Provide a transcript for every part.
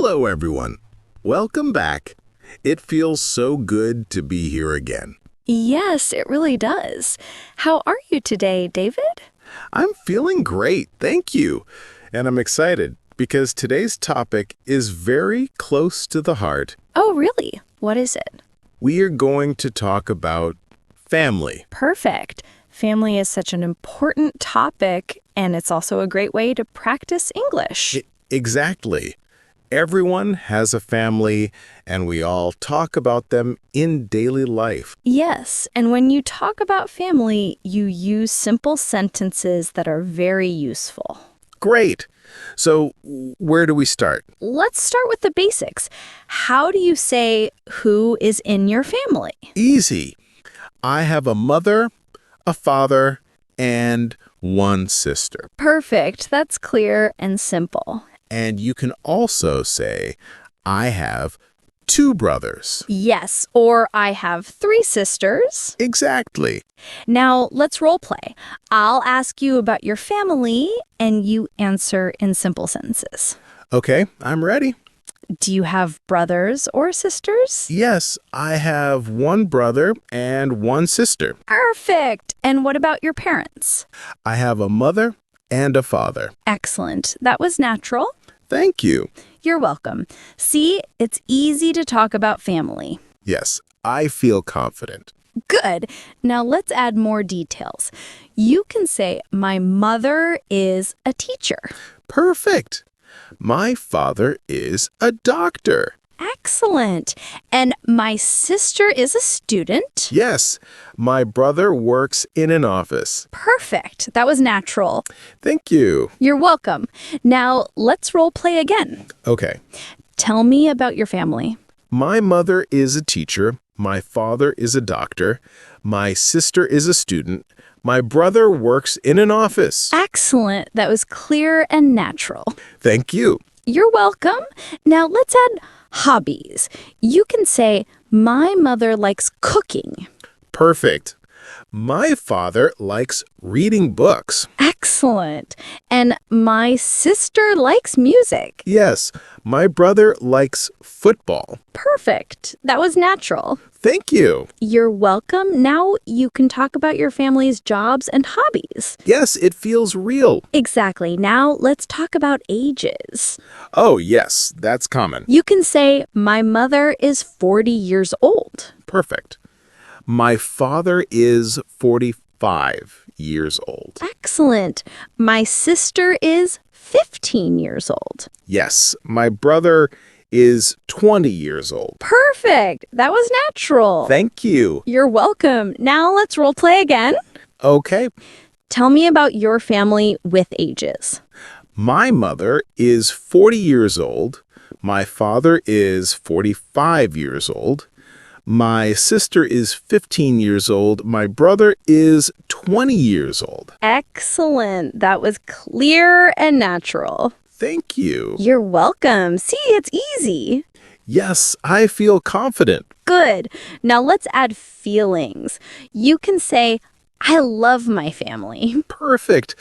Hello, everyone. Welcome back. It feels so good to be here again. Yes, it really does. How are you today, David? I'm feeling great, thank you. And I'm excited because today's topic is very close to the heart. Oh, really? What is it? We are going to talk about family. Perfect. Family is such an important topic, and it's also a great way to practice English. Exactly. Everyone has a family, and we all talk about them in daily life. Yes, and when you talk about family, you use simple sentences that are very useful. Great. So, where do we start? Let's start with the basics. How do you say who is in your family? Easy. I have a mother, a father, and one sister. Perfect. That's clear and simple. And you can also say, I have 2 brothers. Yes, or I have 3 sisters. Exactly. Now, let's role play. I'll ask you about your family, and you answer in simple sentences. Okay, I'm ready. Do you have brothers or sisters? Yes, I have 1 brother and 1 sister. Perfect. And what about your parents? I have a mother and a father. Excellent. That was natural. Thank you. You're welcome. See, it's easy to talk about family. Yes, I feel confident. Good. Now let's add more details. You can say, my mother is a teacher. Perfect. My father is a doctor. Excellent. And my sister is a student. Yes, my brother works in an office. Perfect. That was natural. Thank you. You're welcome. Now let's role play again. Okay. Tell me about your family. My mother is a teacher. My father is a doctor. My sister is a student. My brother works in an office. Excellent. That was clear and natural. Thank you. You're welcome. Now let's add hobbies. You can say, my mother likes cooking. Perfect. My father likes reading books. Excellent. And my sister likes music. Yes, my brother likes football. Perfect. That was natural. Thank you. You're welcome. Now you can talk about your family's jobs and hobbies. Yes, it feels real. Exactly. Now let's talk about ages. Oh, yes, that's common. You can say, my mother is 40 years old. Perfect. My father is 45 years old. Excellent. My sister is 15 years old. Yes, my brother is 20 years old. Perfect. That was natural. Thank you. You're welcome. Now let's role play again. Okay. Tell me about your family with ages. My mother is 40 years old. My father is 45 years old. My sister is 15 years old. My brother is 20 years old. Excellent. That was clear and natural. Thank you. You're welcome. See, it's easy. Yes, I feel confident. Good. Now let's add feelings. You can say, I love my family. Perfect.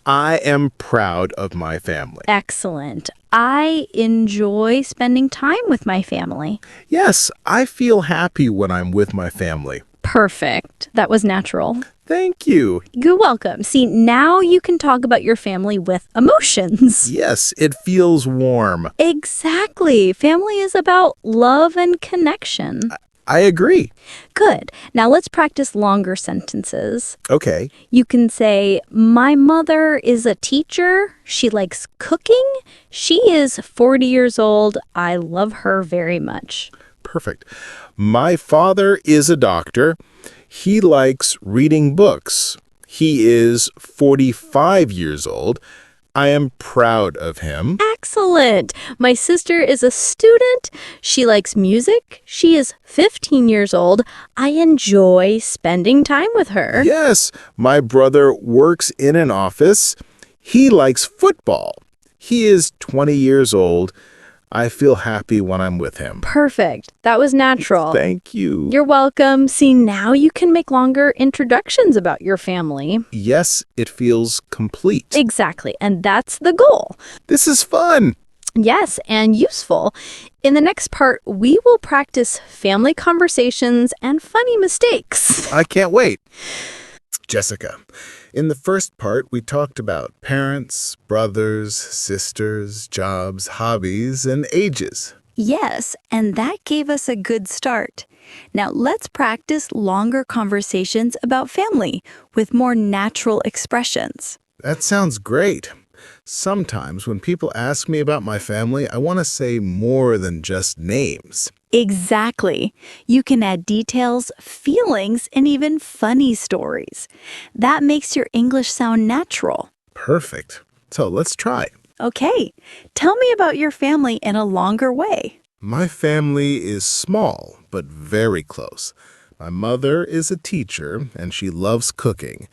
I am proud of my family. Excellent. I enjoy spending time with my family. Yes, I feel happy when I'm with my family. Perfect. That was natural. Thank you. You're welcome. See, now you can talk about your family with emotions. Yes, it feels warm. Exactly. Family is about love and connection. I agree. Good. Now let's practice longer sentences. Okay. You can say, my mother is a teacher. She likes cooking. She is 40 years old. I love her very much. Perfect. My father is a doctor. He likes reading books. He is 45 years old. I am proud of him. Excellent. My sister is a student. She likes music. She is 15 years old. I enjoy spending time with her. Yes, my brother works in an office. He likes football. He is 20 years old. I feel happy when I'm with him. Perfect. That was natural. Thank you. You're welcome. See, now you can make longer introductions about your family. Yes, it feels complete. Exactly. And that's the goal. This is fun. Yes, and useful. In the next part, we will practice family conversations and funny mistakes. I can't wait. Jessica, in the first part, we talked about parents, brothers, sisters, jobs, hobbies, and ages. Yes, and that gave us a good start. Now let's practice longer conversations about family with more natural expressions. That sounds great. Sometimes when people ask me about my family, I want to say more than just names. Exactly. You can add details, feelings, and even funny stories. That makes your English sound natural. Perfect. So let's try. Okay, tell me about your family in a longer way. My family is small, but very close. My mother is a teacher, and she loves cooking.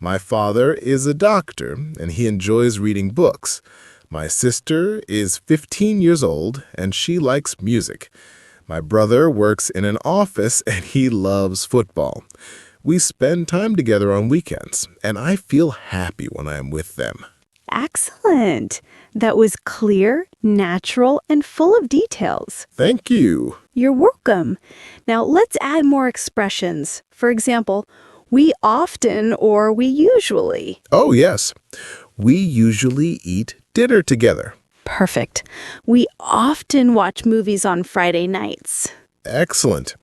My father is a doctor, and he enjoys reading books. My sister is 15 years old, and she likes music. My brother works in an office, and he loves football. We spend time together on weekends, and I feel happy when I am with them. Excellent. That was clear, natural, and full of details. Thank you. You're welcome. Now let's add more expressions. For example, we often or we usually. Oh, yes. We usually eat dinner together. Perfect. We often watch movies on Friday nights. Excellent.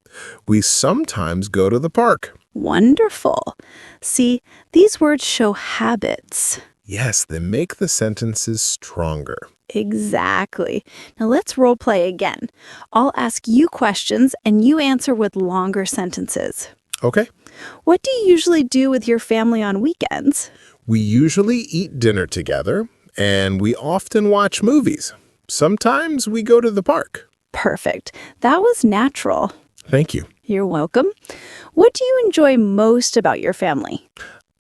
We sometimes go to the park. Wonderful. See, these words show habits. Yes, they make the sentences stronger. Exactly. Now let's role play again. I'll ask you questions and you answer with longer sentences. Okay. What do you usually do with your family on weekends? We usually eat dinner together, and we often watch movies. Sometimes we go to the park. Perfect. That was natural. Thank you. You're welcome. What do you enjoy most about your family?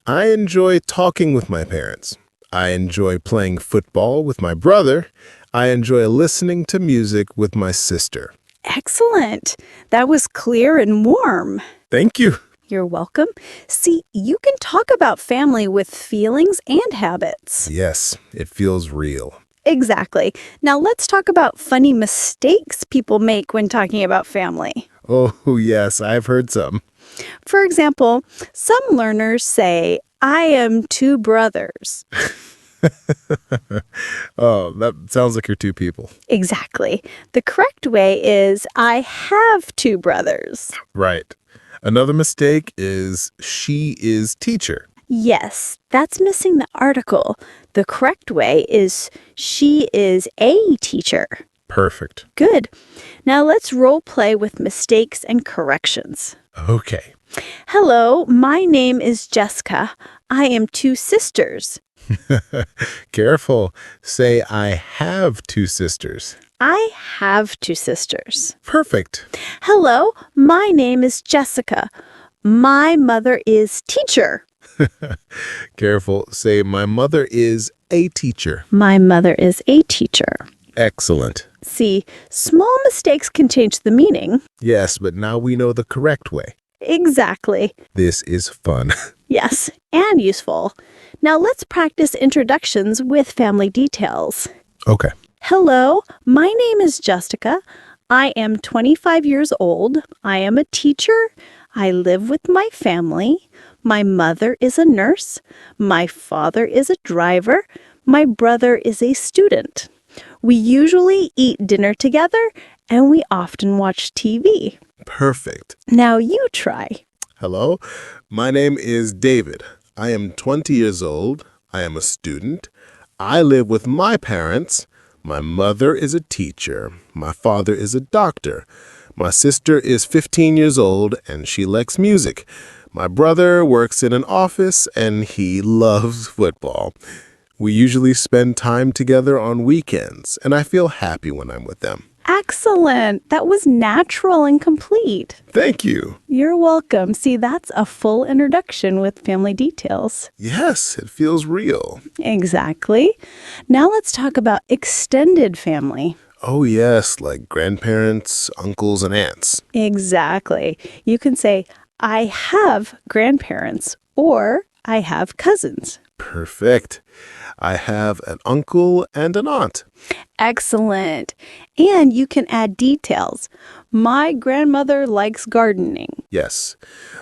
I enjoy talking with my parents. I enjoy playing football with my brother. I enjoy listening to music with my sister. Excellent. That was clear and warm. Thank you. You're welcome. See, you can talk about family with feelings and habits. Yes, it feels real. Exactly. Now let's talk about funny mistakes people make when talking about family. Oh, yes, I've heard some. For example, some learners say, I am two brothers. Oh, that sounds like you're two people. Exactly. The correct way is, I have two brothers. Right. Another mistake is she is teacher. Yes, that's missing the article. The correct way is, she is a teacher. Perfect. Good. Now let's role play with mistakes and corrections. Okay. Hello, my name is Jessica. I am two sisters. Careful. Say, I have two sisters. I have two sisters. Perfect. Hello, my name is Jessica. My mother is teacher. Careful. Say, my mother is a teacher. My mother is a teacher. Excellent. See, small mistakes can change the meaning. Yes, but now we know the correct way. Exactly. This is fun. Yes, and useful. Now let's practice introductions with family details. Okay. Hello, my name is Jessica. I am 25 years old. I am a teacher. I live with my family. My mother is a nurse. My father is a driver. My brother is a student. We usually eat dinner together, and we often watch TV. Perfect. Now you try. Hello, my name is David. I am 20 years old. I am a student. I live with my parents. My mother is a teacher. My father is a doctor. My sister is 15 years old and she likes music. My brother works in an office and he loves football. We usually spend time together on weekends, and I feel happy when I'm with them. Excellent. That was natural and complete. Thank you. You're welcome. See, that's a full introduction with family details. Yes, it feels real. Exactly. Now let's talk about extended family. Oh, yes, like grandparents, uncles, and aunts. Exactly. You can say, I have grandparents, or I have cousins. Perfect. I have an uncle and an aunt. Excellent. And you can add details. My grandmother likes gardening. Yes.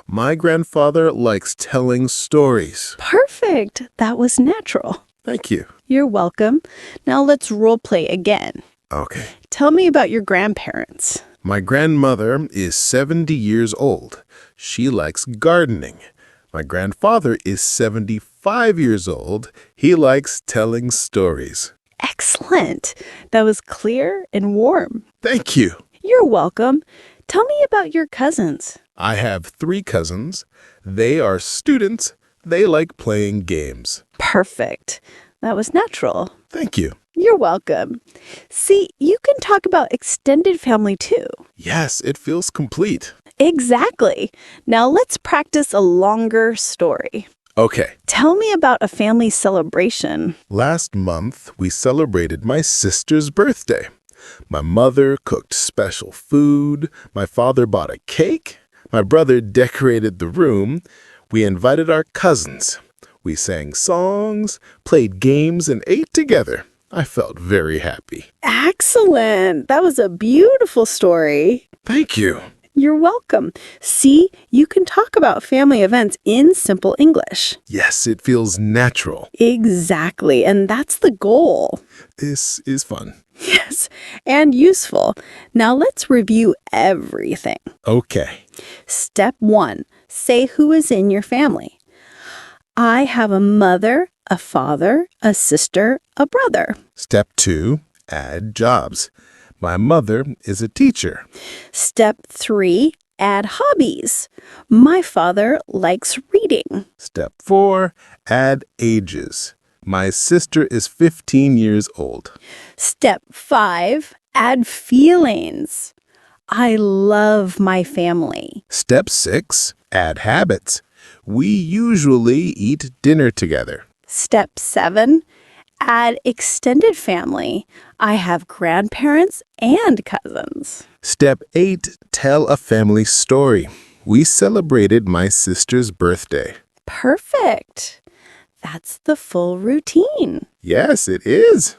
My grandfather likes telling stories. Perfect. That was natural. Thank you. You're welcome. Now let's role play again. Okay. Tell me about your grandparents. My grandmother is 70 years old. She likes gardening. My grandfather is 75 years old. He likes telling stories. Excellent. That was clear and warm. Thank you. You're welcome. Tell me about your cousins. I have 3 cousins. They are students. They like playing games. Perfect. That was natural. Thank you. You're welcome. See, you can talk about extended family too. Yes, it feels complete. Exactly. Now let's practice a longer story. Okay. Tell me about a family celebration. Last month, we celebrated my sister's birthday. My mother cooked special food. My father bought a cake. My brother decorated the room. We invited our cousins. We sang songs, played games, and ate together. I felt very happy. Excellent. That was a beautiful story. Thank you. You're welcome. See, you can talk about family events in simple English. Yes, it feels natural. Exactly. And that's the goal. This is fun. Yes. And useful. Now let's review everything. Okay. Step 1. Say who is in your family. I have a mother, a father, a sister, a brother. Step 2. Add jobs. My mother is a teacher. Step 3. Add hobbies. My father likes reading. Step 4. Add ages. My sister is 15 years old. Step 5. Add feelings. I love my family. Step 6. Add habits. We usually eat dinner together. Step 7. Add extended family. I have grandparents and cousins. Step 8. Tell a family story. We celebrated my sister's birthday. Perfect. That's the full routine. Yes, it is.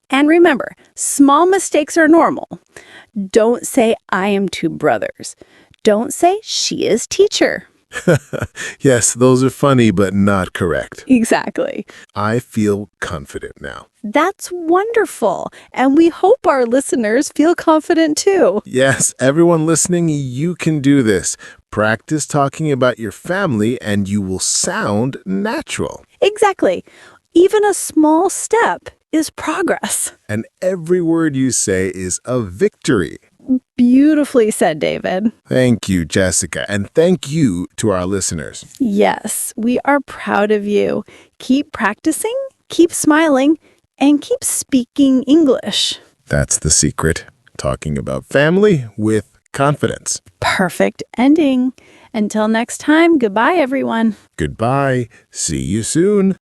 And remember, small mistakes are normal. Don't say I am 2 brothers. Don't say she is teacher. Yes, those are funny, but not correct. Exactly. I feel confident now. That's wonderful. And we hope our listeners feel confident too. Yes, everyone listening, you can do this. Practice talking about your family and you will sound natural. Exactly. Even a small step is progress. And every word you say is a victory. Beautifully said, David. Thank you, Jessica, and thank you to our listeners. Yes, we are proud of you. Keep practicing, keep smiling, and keep speaking English. That's the secret. Talking about family with confidence. Perfect ending. Until next time, goodbye, everyone. Goodbye. See you soon.